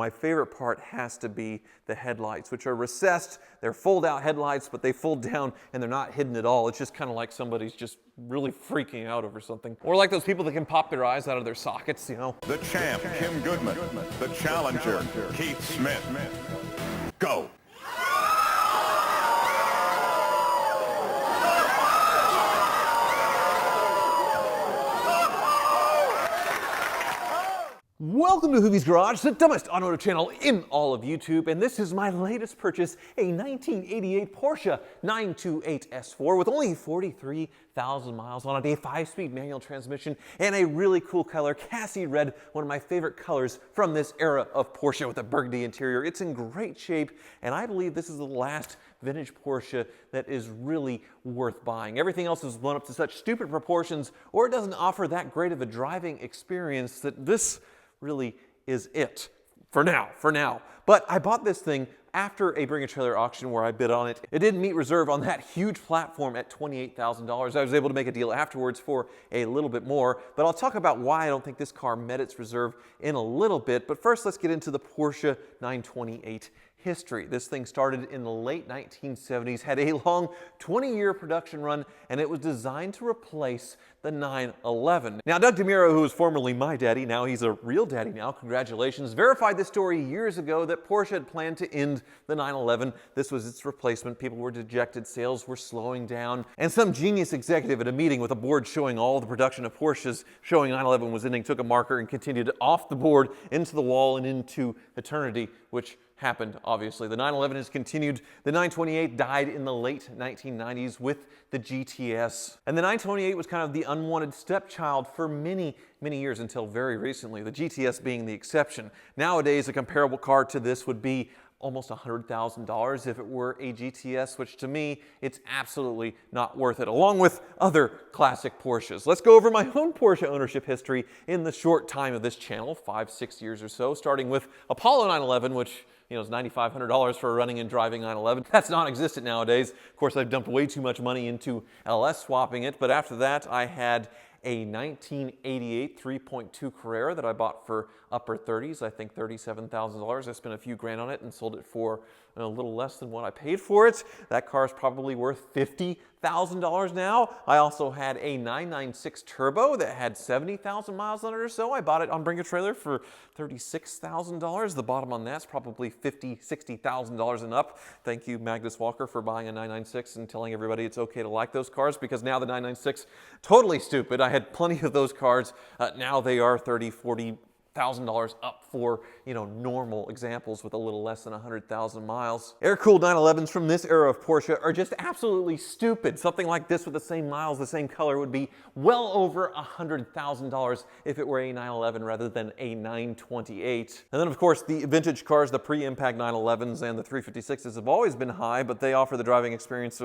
My favorite part has to be the headlights, which are recessed. They're fold-out headlights, but they fold down and they're not hidden at all. It's just kind of like somebody's just really freaking out over something. Or like those people that can pop their eyes out of their sockets, you know. The champ, Kim Goodman. The challenger, Keith Smith. Go! Welcome to Hoovie's Garage, the dumbest automotive channel in all of YouTube, and this is my latest purchase, a 1988 Porsche 928 S4 with only 43,000 miles on it, a 5-speed manual transmission, and a really cool color, Cassie Red, one of my favorite colors from this era of Porsche with a burgundy interior. It's in great shape, and I believe this is the last vintage Porsche that is really worth buying. Everything else is blown up to such stupid proportions, or it doesn't offer that great of a driving experience that this really is it for now. But I bought this thing after a Bring a Trailer auction where I bid on it. It didn't meet reserve on that huge platform at $28,000. I was able to make a deal afterwards for a little bit more, but I'll talk about why I don't think this car met its reserve in a little bit. But first, let's get into the Porsche 928 history. This thing started in the late 1970s, had a long 20-year production run, and it was designed to replace the 911. Now, Doug DeMuro, who was formerly my daddy, now he's a real daddy now, congratulations, verified this story years ago that Porsche had planned to end the 911. This was its replacement. People were dejected, sales were slowing down, and some genius executive at a meeting with a board showing all the production of Porsches showing 911 was ending, took a marker and continued off the board into the wall and into eternity, which happened, obviously. The 911 has continued. The 928 died in the late 1990s with the GTS. And the 928 was kind of the unwanted stepchild for many years until very recently, the GTS being the exception. Nowadays, a comparable car to this would be almost $100,000 if it were a GTS, which to me, it's absolutely not worth it, along with other classic Porsches. Let's go over my own Porsche ownership history in the short time of this channel, 5-6 years or so, starting with Apollo 911, which is $9,500 for a running and driving 911. That's non-existent nowadays. Of course, I've dumped way too much money into LS swapping it, but after that, I had a 1988 3.2 Carrera that I bought for upper 30s, I think $37,000. I spent a few grand on it and sold it for a little less than what I paid for it. That car is probably worth $50,000 now. I also had a 996 Turbo that had 70,000 miles on it or so. I bought it on Bring a Trailer for $36,000. The bottom on that's probably $50,000, $60,000 and up. Thank you, Magnus Walker, for buying a 996 and telling everybody it's okay to like those cars, because now the 996, totally stupid. I had plenty of those cars. Now they are $30,000, $40,000 up for, normal examples with a little less than 100,000 miles. Air-cooled 911s from this era of Porsche are just absolutely stupid. Something like this with the same miles, the same color would be well over $100,000 if it were a 911 rather than a 928. And then, of course, the vintage cars, the pre-impact 911s and the 356s have always been high, but they offer the driving experience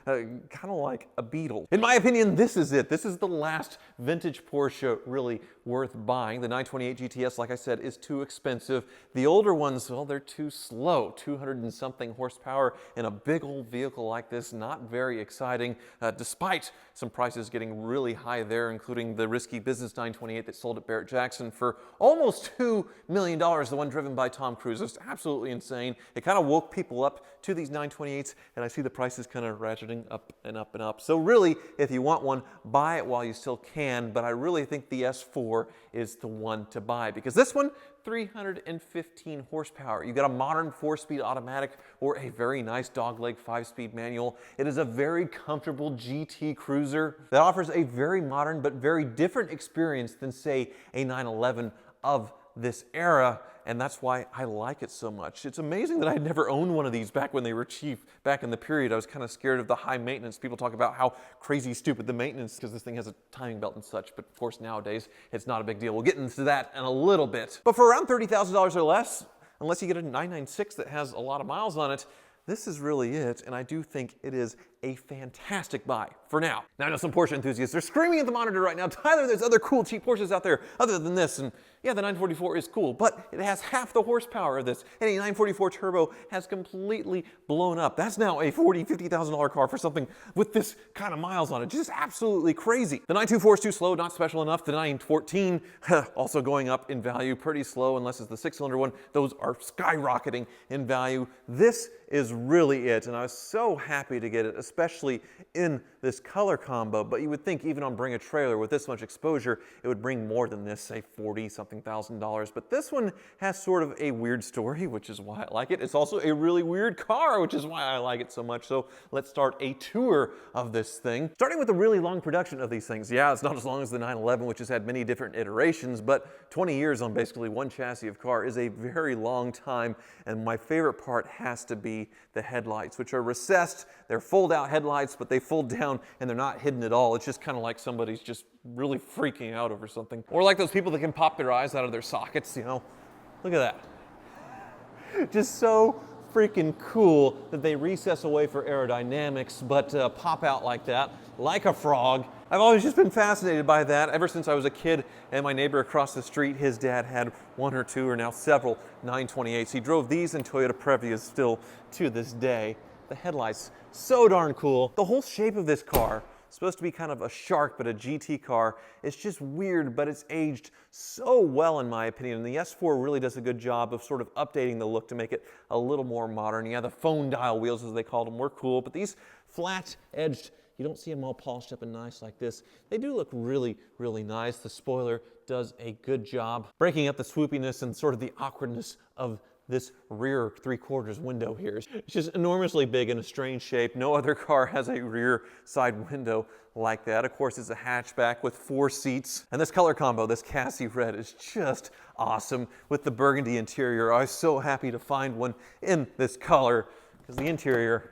kind of like a Beetle. In my opinion, this is it. This is the last vintage Porsche really worth buying. The 928 GTS, like I said, is too expensive. The older ones, well, they're too slow. 200 and something horsepower in a big old vehicle like this, not very exciting, despite some prices getting really high there, including the risky business 928 that sold at Barrett Jackson for almost $2 million, the one driven by Tom Cruise. It's absolutely insane. It kind of woke people up to these 928s, and I see the prices kind of ratcheting up and up and up. So really, if you want one, buy it while you still can, but I really think the S4 is the one to buy, because this one, 315 horsepower. You got a modern 4-speed automatic or a very nice dogleg 5-speed manual. It is a very comfortable GT cruiser that offers a very modern but very different experience than, say, a 911 of this era, and that's why I like it so much. It's amazing that I never owned one of these back when they were cheap. Back in the period, I was kind of scared of the high maintenance. People talk about how crazy stupid the maintenance, because this thing has a timing belt and such, but of course nowadays it's not a big deal. We'll get into that in a little bit. But for around $30,000 or less, unless you get a 996 that has a lot of miles on it, this is really it, and I do think it is a fantastic buy for now. Now I know some Porsche enthusiasts are screaming at the monitor right now, Tyler, there's other cool cheap Porsches out there other than this, and yeah, the 944 is cool, but it has half the horsepower of this, and a 944 turbo has completely blown up. That's now a $40,000, $50,000 car for something with this kind of miles on it. Just absolutely crazy. The 924 is too slow, not special enough. The 914, also going up in value, pretty slow unless it's the 6-cylinder one. Those are skyrocketing in value. This is really it, and I was so happy to get it, especially in this color combo, but you would think even on Bring a Trailer with this much exposure, it would bring more than this, say $40-something thousand, but this one has sort of a weird story, which is why I like it. It's also a really weird car, which is why I like it so much, so let's start a tour of this thing. Starting with the really long production of these things. Yeah, it's not as long as the 911, which has had many different iterations, but 20 years on basically one chassis of car is a very long time, and my favorite part has to be the headlights, which are recessed. They're fold-out headlights, but they fold down and they're not hidden at all. It's just kind of like somebody's just really freaking out over something. Or like those people that can pop their eyes out of their sockets, you know? Look at that. Just so freaking cool that they recess away for aerodynamics, but pop out like that, like a frog. I've always just been fascinated by that ever since I was a kid, and my neighbor across the street, his dad had one or two or now several 928s. He drove these in Toyota Previas still to this day. The headlights, so darn cool. The whole shape of this car, supposed to be kind of a shark, but a GT car. It's just weird, but it's aged so well in my opinion. And the S4 really does a good job of sort of updating the look to make it a little more modern. Yeah, the phone dial wheels, as they called them, were cool, but these flat-edged, you don't see them all polished up and nice like this. They do look really, really nice. The spoiler does a good job breaking up the swoopiness and sort of the awkwardness of this rear 3/4 window here. It's just enormously big in a strange shape. No other car has a rear side window like that. Of course, it's a hatchback with 4 seats. And this color combo, this Cassie red, is just awesome with the burgundy interior. I was so happy to find one in this color because the interior,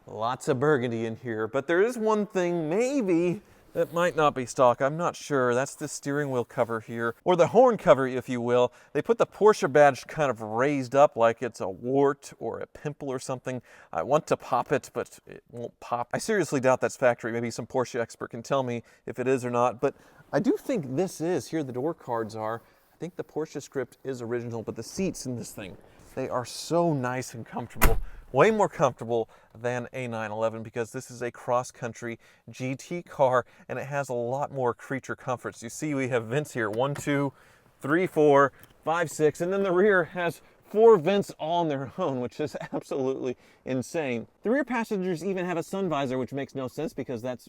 lots of burgundy in here. But there is one thing maybe that might not be stock, I'm not sure. That's the steering wheel cover here, or the horn cover, if you will. They put the Porsche badge kind of raised up like it's a wart or a pimple or something. I want to pop it, but it won't pop. I seriously doubt that's factory. Maybe some Porsche expert can tell me if it is or not, but I do think this is. Here the door cards are. I think the Porsche script is original, but the seats in this thing, they are so nice and comfortable. Way more comfortable than a 911 because this is a cross-country GT car and it has a lot more creature comforts. You see we have vents here, 1, 2, 3, 4, 5, 6, and then the rear has 4 vents all on their own, which is absolutely insane. The rear passengers even have a sun visor, which makes no sense because that's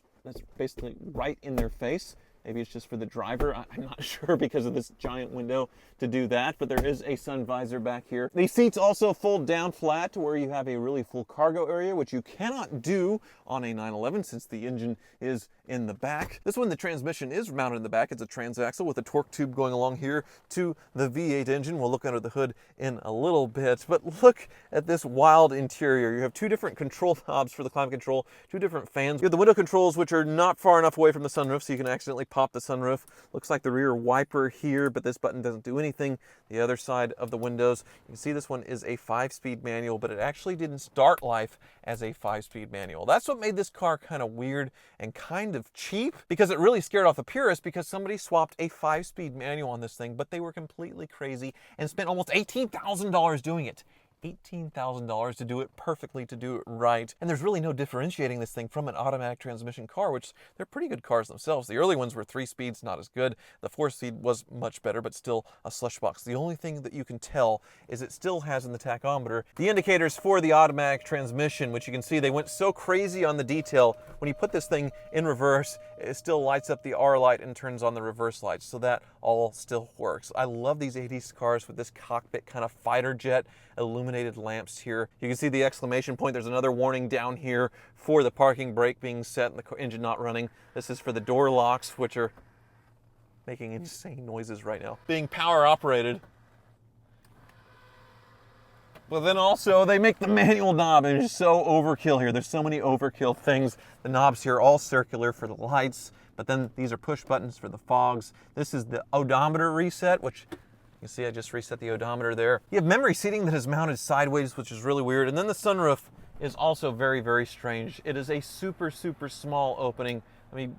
basically right in their face. Maybe it's just for the driver. I'm not sure because of this giant window to do that, but there is a sun visor back here. These seats also fold down flat to where you have a really full cargo area, which you cannot do on a 911 since the engine is in the back. This one, the transmission is mounted in the back. It's a transaxle with a torque tube going along here to the V8 engine. We'll look under the hood in a little bit, but look at this wild interior. You have 2 different control knobs for the climate control, 2 different fans. You have the window controls, which are not far enough away from the sunroof, so you can accidentally pop the sunroof. Looks like the rear wiper here, but this button doesn't do anything. The other side of the windows, you can see this one is a 5-speed manual, but it actually didn't start life as a 5-speed manual. That's what made this car kind of weird and kind of cheap, because it really scared off the purists because somebody swapped a 5-speed manual on this thing, but they were completely crazy and spent almost $18,000 doing it. $18,000 to do it perfectly, to do it right. And there's really no differentiating this thing from an automatic transmission car, which they're pretty good cars themselves. The early ones were 3 speeds, not as good. The 4-speed was much better, but still a slush box. The only thing that you can tell is it still has in the tachometer the indicators for the automatic transmission, which you can see they went so crazy on the detail. When you put this thing in reverse, it still lights up the R light and turns on the reverse lights, so that all still works. I love these 80s cars with this cockpit kind of fighter jet illuminated lamps here. You can see the exclamation point. There's another warning down here for the parking brake being set and the engine not running. This is for the door locks, which are making insane noises right now, being power operated. But then also they make the manual knob, and it's so overkill here. There's so many overkill things. The knobs here are all circular for the lights, but then these are push buttons for the fogs. This is the odometer reset, which you see I just reset the odometer there. You have memory seating that is mounted sideways, which is really weird. And then the sunroof is also very, very strange. It is a super, super small opening. I mean,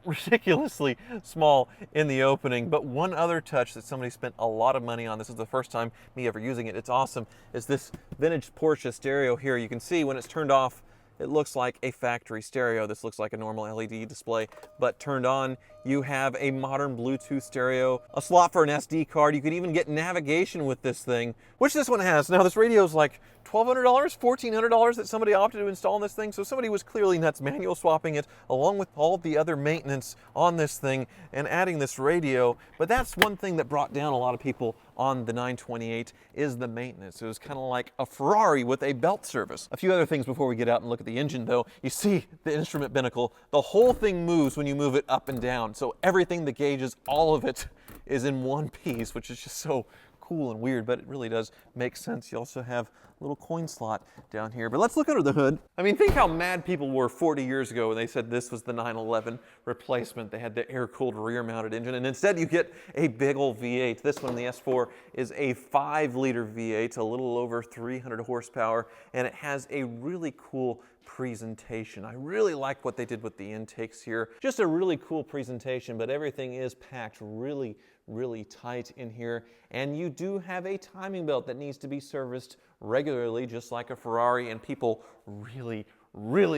ridiculously small in the opening. But one other touch that somebody spent a lot of money on, this is the first time me ever using it, it's awesome, is this vintage Porsche stereo here. You can see when it's turned off, it looks like a factory stereo. This looks like a normal LED display, but turned on, you have a modern Bluetooth stereo, a slot for an SD card. You can even get navigation with this thing, which this one has. Now this radio is like $1,200, $1,400 that somebody opted to install in this thing. So somebody was clearly nuts manual swapping it along with all the other maintenance on this thing and adding this radio. But that's one thing that brought down a lot of people on the 928 is the maintenance. It was kind of like a Ferrari with a belt service. A few other things before we get out and look at the engine though. You see the instrument binnacle, the whole thing moves when you move it up and down. So everything, the gauges, all of it is in one piece, which is just so cool and weird, but it really does make sense. You also have a little coin slot down here. But let's look under the hood. I mean, think how mad people were 40 years ago when they said this was the 911 replacement. They had the air-cooled rear-mounted engine, and instead you get a big old V8. This one, the S4, is a 5-liter V8, a little over 300 horsepower, and it has a really cool presentation. I really like what they did with the intakes here. Just a really cool presentation, but everything is packed really, really tight in here. And you do have a timing belt that needs to be serviced regularly, just like a Ferrari, and people really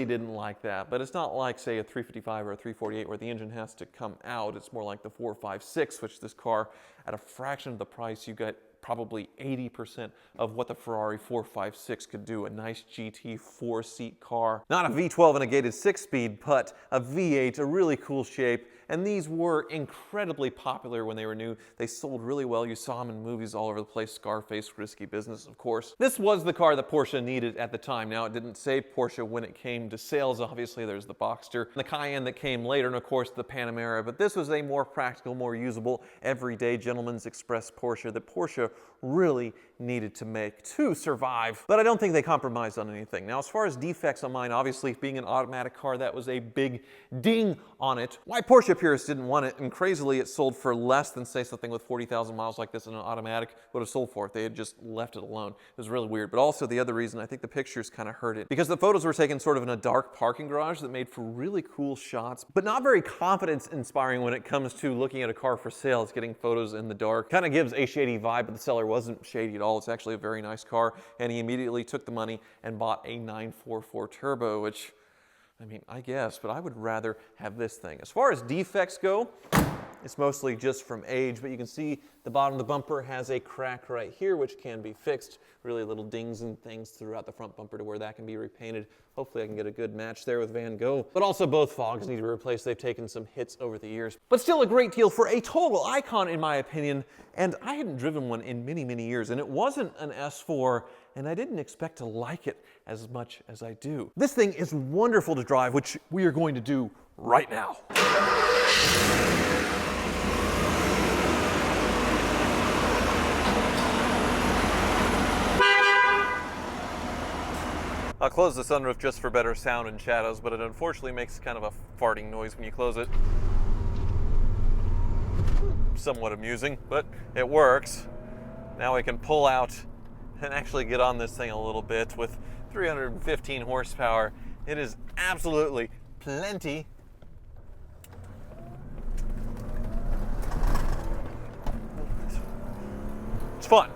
didn't like that. But it's not like, say, a 355 or a 348 where the engine has to come out. It's more like the 456, which this car, at a fraction of the price, you get probably 80% of what the Ferrari 456 could do. A nice GT 4-seat car. Not a V12 and a gated 6-speed, but a V8, a really cool shape. And these were incredibly popular when they were new. They sold really well. You saw them in movies all over the place. Scarface, Risky Business, of course. This was the car that Porsche needed at the time. Now, it didn't say Porsche when it came to sales. Obviously, there's the Boxster, the Cayenne that came later, and of course, the Panamera. But this was a more practical, more usable, everyday gentleman's express Porsche that Porsche really needed to make to survive. But I don't think they compromised on anything. Now, as far as defects on mine, obviously, being an automatic car, that was a big ding on it. Why Porsche purists didn't want it, and crazily, it sold for less than, say, something with 40,000 miles like this in an automatic would have sold for if they had just left it alone. It was really weird. But also, the other reason, I think the pictures kind of hurt it, because the photos were taken sort of in a dark parking garage that made for really cool shots, but not very confidence-inspiring when it comes to looking at a car for sale. It's getting photos in the dark. Kind of gives a shady vibe, but the seller wasn't shady at all. It's actually a very nice car, and he immediately took the money and bought a 944 Turbo, which, I mean, I guess, but I would rather have this thing. As far as defects go, it's mostly just from age, but you can see the bottom of the bumper has a crack right here, which can be fixed. Really little dings and things throughout the front bumper to where that can be repainted. Hopefully I can get a good match there with Van Gogh. But also both fogs need to be replaced. They've taken some hits over the years. But still a great deal for a total icon in my opinion. And I hadn't driven one in many, many years, and it wasn't an S4, and I didn't expect to like it as much as I do. This thing is wonderful to drive, which we are going to do right now. I'll close the sunroof just for better sound and shadows, but it unfortunately makes kind of a farting noise when you close it. Somewhat amusing, but it works. Now we can pull out and actually get on this thing a little bit with 315 horsepower. It is absolutely plenty. It's fun.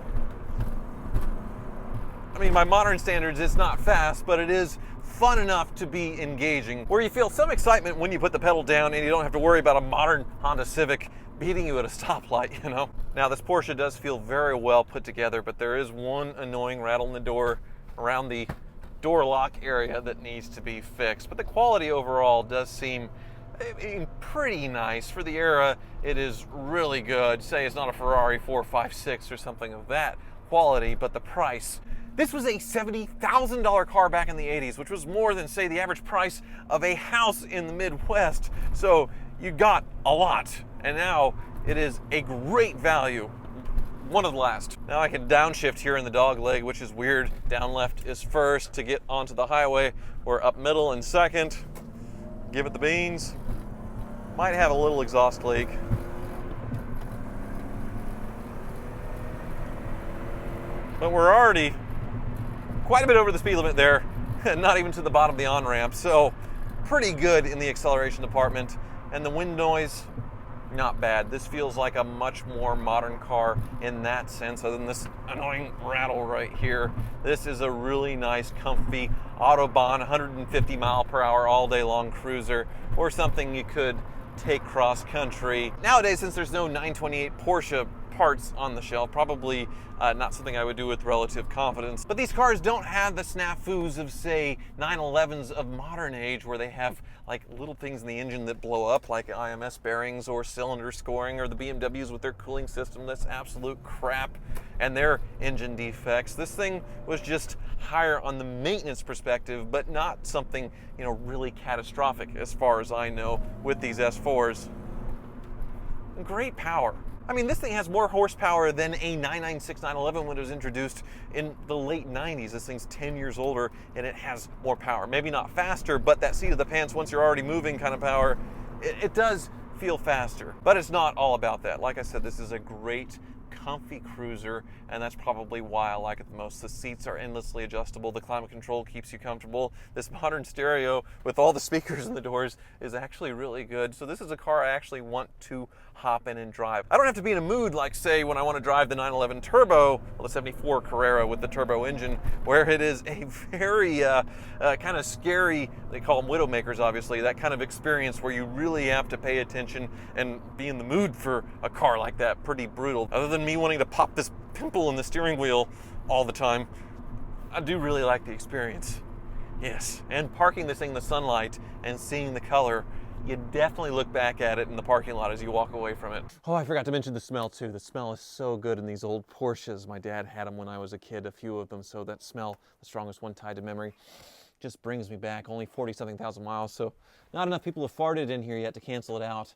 I mean, by modern standards, it's not fast, but it is fun enough to be engaging, where you feel some excitement when you put the pedal down and you don't have to worry about a modern Honda Civic beating you at a stoplight, you know? Now, this Porsche does feel very well put together, but there is one annoying rattle in the door around the door lock area that needs to be fixed. But the quality overall does seem pretty nice. For the era, it is really good. Say it's not a Ferrari 456 or something of that quality, but the price. This was a $70,000 car back in the 80s, which was more than, say, the average price of a house in the Midwest. So you got a lot, and now it is a great value. One of the last. Now I can downshift here in the dog leg, which is weird. Down left is first to get onto the highway, or up middle in second. Give it the beans. Might have a little exhaust leak. But we're already quite a bit over the speed limit there. not even to the bottom of the on-ramp. So pretty good in the acceleration department. And the wind noise, not bad. This feels like a much more modern car in that sense, other than this annoying rattle right here. This is a really nice, comfy Autobahn 150 mile per hour all day long cruiser, or something you could take cross country. Nowadays, since there's no 928 Porsche parts on the shelf, probably not something I would do with relative confidence. But these cars don't have the snafus of, say, 911s of modern age, where they have like little things in the engine that blow up, like IMS bearings or cylinder scoring, or the BMWs with their cooling system that's absolute crap, and their engine defects. This thing was just higher on the maintenance perspective, but not something, you know, really catastrophic as far as I know with these S4s. And great power. I mean, this thing has more horsepower than a 996 911 when it was introduced in the late 90s. This thing's 10 years older and it has more power. Maybe not faster, but that seat of the pants, once you're already moving kind of power, it does feel faster. But it's not all about that. Like I said, this is a great, comfy cruiser, and that's probably why I like it the most. The seats are endlessly adjustable. The climate control keeps you comfortable. This modern stereo with all the speakers in the doors is actually really good. So this is a car I actually want to hop in and drive. I don't have to be in a mood like, say, when I want to drive the 911 Turbo, well, the 74 Carrera with the turbo engine, where it is a very kind of scary, they call them widowmakers, obviously, that kind of experience where you really have to pay attention and be in the mood for a car like that. Pretty brutal. Other than me wanting to pop this pimple in the steering wheel all the time, I do really like the experience. Yes, and parking this thing in the sunlight and seeing the color, you definitely look back at it in the parking lot as you walk away from it. Oh, I forgot to mention the smell too. The smell is so good in these old Porsches. My dad had them when I was a kid, a few of them, so that smell, the strongest one tied to memory, just brings me back. Only 40-something thousand miles, so not enough people have farted in here yet to cancel it out.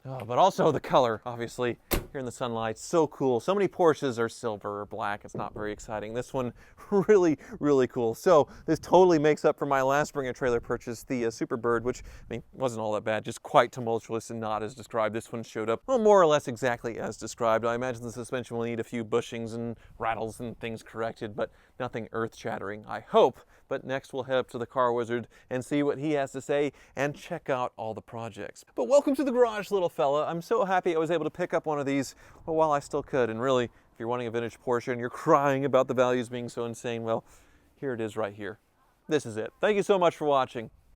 Oh, but also the color, obviously, here in the sunlight, so cool. So many Porsches are silver or black. It's not very exciting. This one, really, really cool. So this totally makes up for my last Bring a Trailer purchase, the Superbird, which, I mean, wasn't all that bad, just quite tumultuous and not as described. This one showed up, well, more or less exactly as described. I imagine the suspension will need a few bushings and rattles and things corrected, but nothing earth-shattering, I hope. But next we'll head up to the car wizard and see what he has to say and check out all the projects. But welcome to the garage, little fella. I'm so happy I was able to pick up one of these while I still could. And really, if you're wanting a vintage Porsche and you're crying about the values being so insane, well, here it is right here. This is it. Thank you so much for watching.